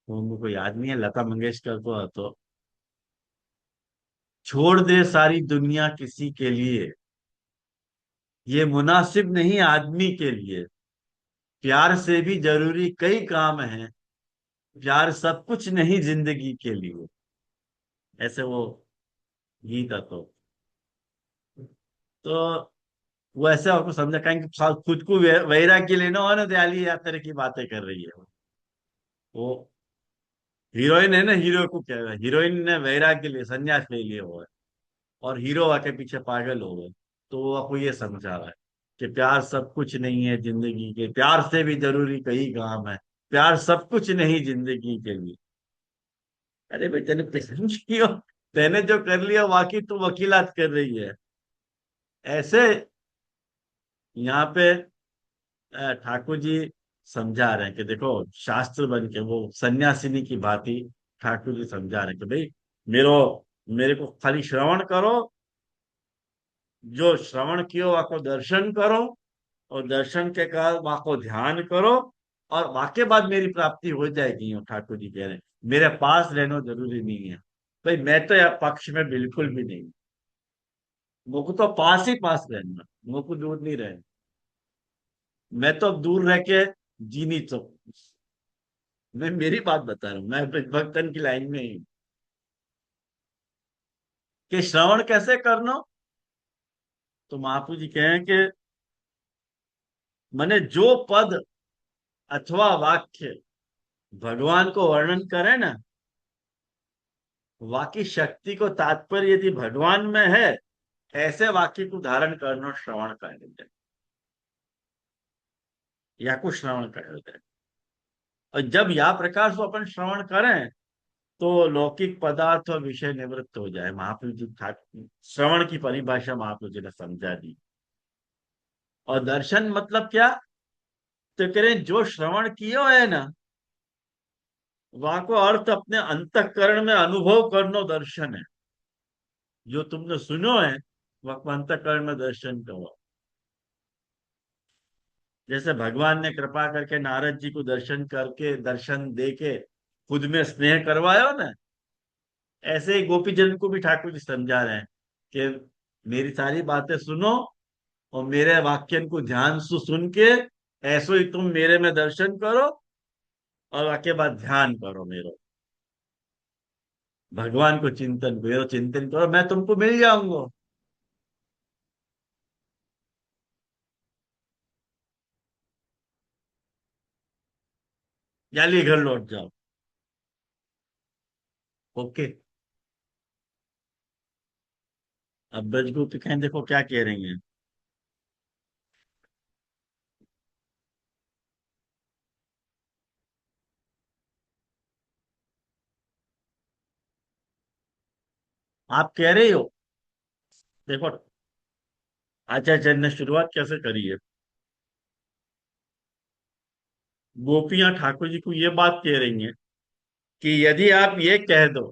उनको याद नहीं है, लता मंगेशकर को तो, छोड़ दे सारी दुनिया किसी के लिए, ये मुनासिब नहीं आदमी के लिए, प्यार से भी जरूरी कई काम हैं, प्यार सब कुछ नहीं जिंदगी के लिए। ऐसे वो गीत है तो वो ऐसे आपको समझा कहेंगे कि खुद को वैराग्य लेना हो ना, दयाली या तरह की बातें कर रही है वो। हीरोइन है ना, हीरो को क्या है, हीरोइन ने वैराग्य लिए, संन्यास ले लिए हुआ है, और हीरो आके पीछे पागल हो गए। तो वो आपको ये समझा रहा है कि प्यार सब कुछ नहीं है जिंदगी के, प्यार से भी जरूरी कई काम है, प्यार सब कुछ नहीं जिंदगी के लिए। अरे भाई तेने प्रेम किया, तेने जो कर लिया वाकई तू वकीलात कर रही है। ऐसे यहाँ पे ठाकुर जी समझा रहे हैं कि देखो, शास्त्र बन के वो सन्यासिनी की भांति ठाकुर जी समझा रहे हैं कि भाई मेरो मेरे को खाली श्रवण करो, जो श्रवण कियो वाको दर्शन करो, और दर्शन के बाद वाको ध्यान करो, और वाके बाद मेरी प्राप्ति हो जाएगी। यूं ठाकुर जी कह रहे हैं, मेरे पास रहना जरूरी नहीं है। भाई मैं तो यह पक्ष में बिल्कुल भी नहीं, मुझको तो पास ही पास रहना, मुझको दूर नहीं रहना। मैं तो अब दूर रह के जी नहीं सकता। मैं मेरी बात बता रहा हूँ, मैं भक्तन की लाइन में ही हूँ। कि श्रवण कैसे करना, तो महापू जी कहें कि मैंने जो पद अथवा वाक्य भगवान को वर्णन करे ना, वाक्य शक्ति को तात्पर्य यदि भगवान में है, ऐसे वाक्य को धारण करना श्रवण कहते हैं, या को श्रवण कहते हैं। और जब या प्रकार से अपन श्रवण करें, तो लौकिक पदार्थ और विषय निवृत्त हो जाए। महाप्रभु जी श्रवण की परिभाषा महाप्रभु जी ने समझा दी। और दर्शन मतलब क्या, तो कह रहे हैं, जो श्रवण किया है ना, वहां को अर्थ अपने अंतःकरण में अनुभव करना दर्शन है। जो तुमने सुनो है, वह अंतःकरण में दर्शन करो। जैसे भगवान ने कृपा करके नारद जी को दर्शन करके, दर्शन दे के खुद में स्नेह करवाया ना, ऐसे ही गोपी जन को भी ठाकुर जी समझा रहे हैं कि मेरी सारी बातें सुनो, और मेरे वाक्यन को ध्यान से सुन के ऐसो ही तुम मेरे में दर्शन करो, और वाक्य बाद ध्यान करो मेरो। भगवान को चिंतन करो, चिंतन करो, मैं तुमको मिल जाऊंगा। जालिए घर लौट जाओ। ओके। अब ब्रजगुप्त कहें देखो क्या कह रही हैं। आप कह रहे हो, देखो आचार्य ने शुरुआत कैसे करी है। गोपियां ठाकुर जी को ये बात कह रही हैं कि यदि आप ये कह दो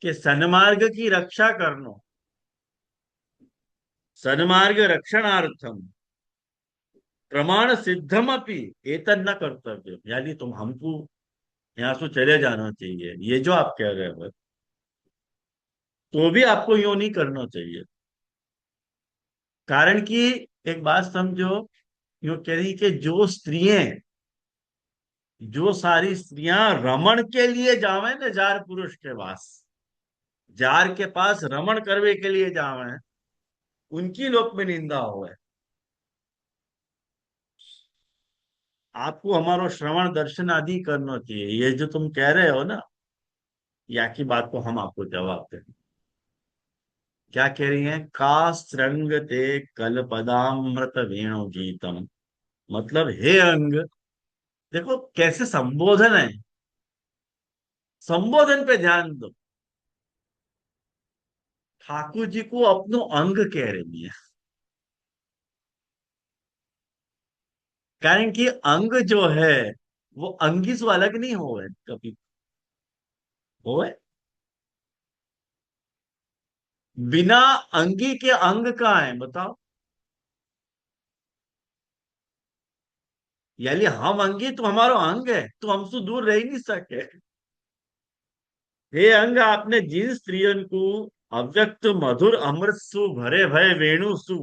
कि सन्मार्ग की रक्षा करनो, सन्मार्ग रक्षणार्थम प्रमाण सिद्धम अपनी एतद न कर्तव्य, यानी तुम हमको यहाँ से चले जाना चाहिए, ये जो आप कह रहे हो तो भी आपको यूं नहीं करना चाहिए। कारण कि एक बात समझो, यूं कह रही कि जो स्त्रियां, जो सारी स्त्रियां रमण के लिए जावे न जार पुरुष के पास, जार के पास रमण करवे के लिए जावे, उनकी लोक में निंदा हो है। आपको हमारो श्रवण दर्शन आदि करना चाहिए, ये जो तुम कह रहे हो ना, या की बात को हम आपको जवाब दें। क्या कह रही हैं, का श्रृंग ते कल पदामृत वेणु गीतम, मतलब हे अंग, देखो कैसे संबोधन है, संबोधन पे ध्यान दो। ठाकुर जी को अपनो अंग कह रही है, कारण कि अंग जो है वो अंगी से अलग नहीं हो है कभी, हो है। बिना अंगी के अंग कहाँ है बताओ। यानी हम अंगी तो हमारा अंग है, तो हमसे दूर रह ही नहीं सके। हे अंग, आपने जिन स्त्रियों को अव्यक्त मधुर अमृत सु भरे भय वेणु सु,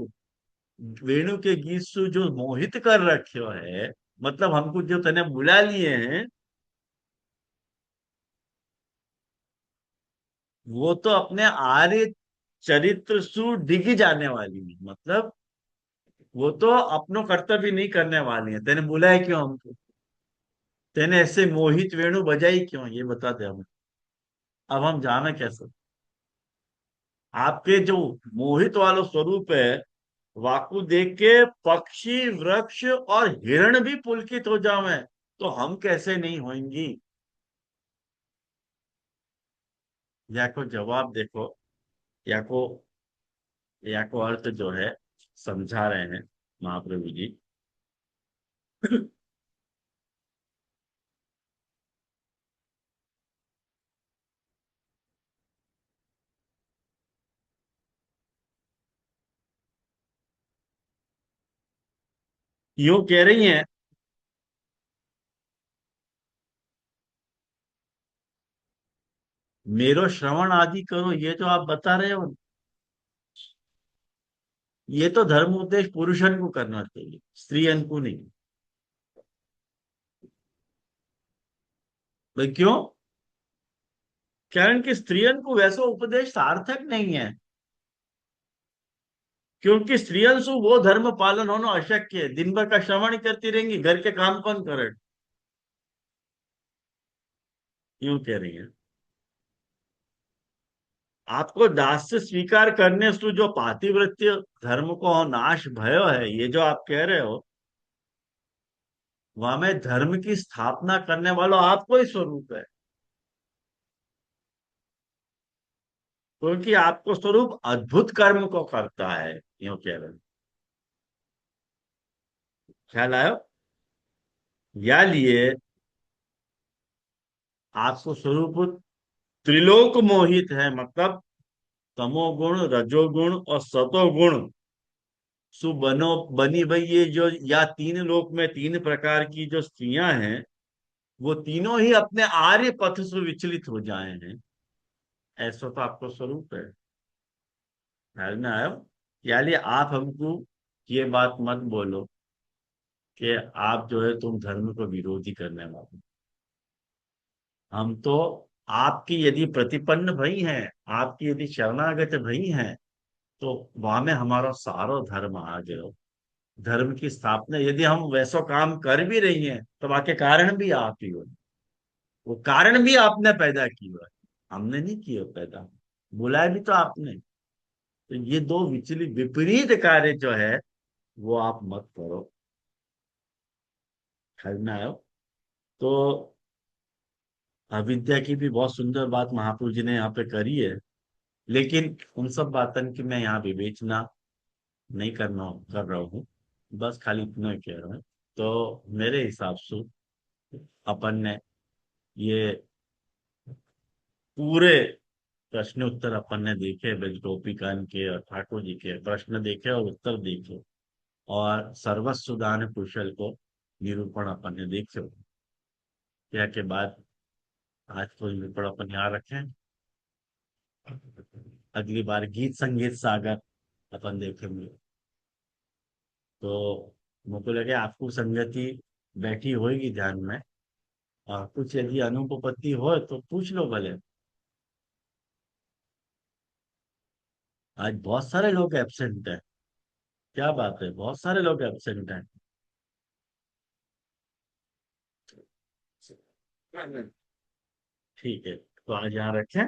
वेणु के गीत सु जो मोहित कर रखे है, मतलब हमको जो तने बुला लिए हैं, वो तो अपने आर्य चरित्र सु डिगी जाने वाली है, मतलब वो तो अपनो कर्तव्य नहीं करने वाली है। तेने बुलाया क्यों हमको, तेने ऐसे मोहित वेणु बजाई क्यों, ये बता दे हमें। अब हम जाने कैसे। आपके जो मोहित वाला स्वरूप है, वाकु देख के पक्षी वृक्ष और हिरण भी पुलकित हो जावे, तो हम कैसे नहीं होंगी। या को जवाब देखो, या को, या को अर्थ जो है समझा रहे हैं महाप्रभु जी। यूं कह रही हैं, मेरो श्रवण आदि करो, ये जो आप बता रहे हो, ये तो धर्म उपदेश पुरुषन को करना चाहिए, स्त्रियन को नहीं। भाई क्यों, कारण कि स्त्रियन को वैसा उपदेश सार्थक नहीं है, क्योंकि स्त्रियन से वो धर्म पालन होना अशक्य है, दिन भर का श्रवण करती रहेंगी, घर के काम कौन करे। यूं कह रही है, आपको दास से स्वीकार करने से जो पातिव्रत्य धर्म को नाश भयो है, ये जो आप कह रहे हो, वहां में धर्म की स्थापना करने वाला आपको ही स्वरूप है, क्योंकि आपको स्वरूप अद्भुत कर्म को करता है। यूं कह रहे हैं, ख्याल आयो। या लिए आपको स्वरूप त्रिलोक मोहित है, मतलब तमोगुण रजोगुण और सतोगुण सुबनो बनी भाई, ये जो या तीन लोक में तीन प्रकार की जो स्त्रियां हैं, वो तीनों ही अपने आर्य पथ से विचलित हो जाए हैं, ऐसा तो आपको स्वरूप है। ख्याल में आयो। यानी आप हमको ये बात मत बोलो कि आप जो है तुम धर्म को विरोधी करने वाले। हम तो आपकी यदि प्रतिपन्न भई है, आपकी यदि शरणागत भई है, तो वहां में हमारा सारो धर्म आ गयो। धर्म की स्थापना यदि हम वैसो काम कर भी रही हैं, तो बाकी कारण भी आप ही हो। वो कारण भी आपने पैदा किया है, हमने नहीं किया पैदा, बुलाया भी तो आपने। तो ये दो विपरीत कार्य जो है, वो आप मत करो। समझ में आयो? तो अविद्या की भी बहुत सुंदर बात महापुरुष जी ने यहाँ पे करी है। लेकिन उन सब बातन की मैं यहाँ विवेचना नहीं कर रहा हूँ। बस खाली इतना कह रहा हूँ। तो मेरे हिसाब से अपन ने ये पूरे प्रश्न उत्तर अपन ने देखे, टोपिकान के और ठाकुर जी के प्रश्न देखे और उत्तर देखे, और सर्वस्व दान कुशल को निरूपण अपन ने देखे। क्या के बाद आज तो निरूपण अपन यहाँ रखें। अगली बार गीत संगीत सागर अपन देखेंगे। तो मुझको लगे आपको संगति बैठी होगी ध्यान में, और कुछ यदि अनुपपत्ति हो तो पूछ लो भले। आज बहुत सारे लोग एब्सेंट हैं। क्या बात है, बहुत सारे लोग एब्सेंट हैं। ठीक है, तो आज यहाँ रखें।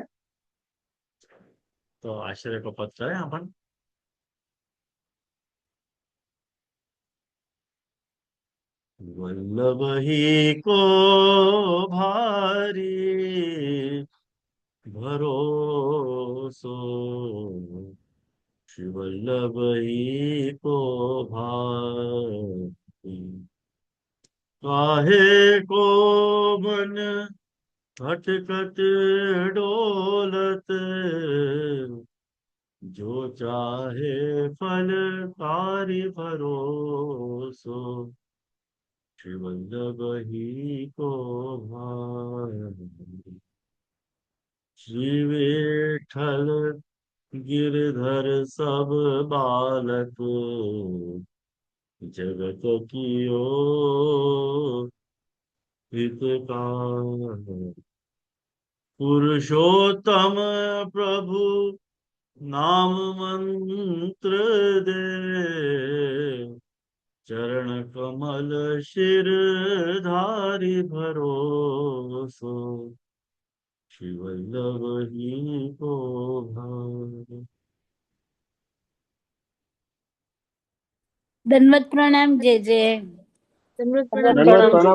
तो आश्रय को पद करें अपन। वल्लभ ही को भारी भरोसो, श्री वल्लभ ही को भारी, काहे को मन खटखट डोलत, जो चाहे फल कार्य भरोसो, श्री वल्लभ ही को भाई। श्री विठ्ठल गिरधर सब बालक, जगत कियो हितकारी। पुरुषोत्तम प्रभु नाम मंत्र दे, चरण कमल शिर धारी भरोसो, श्री वल्लभ ही को भाई। दंडवत प्रणाम। जय जय। दंडवत प्रणाम धन्यवाद जय जय। प्रणाम।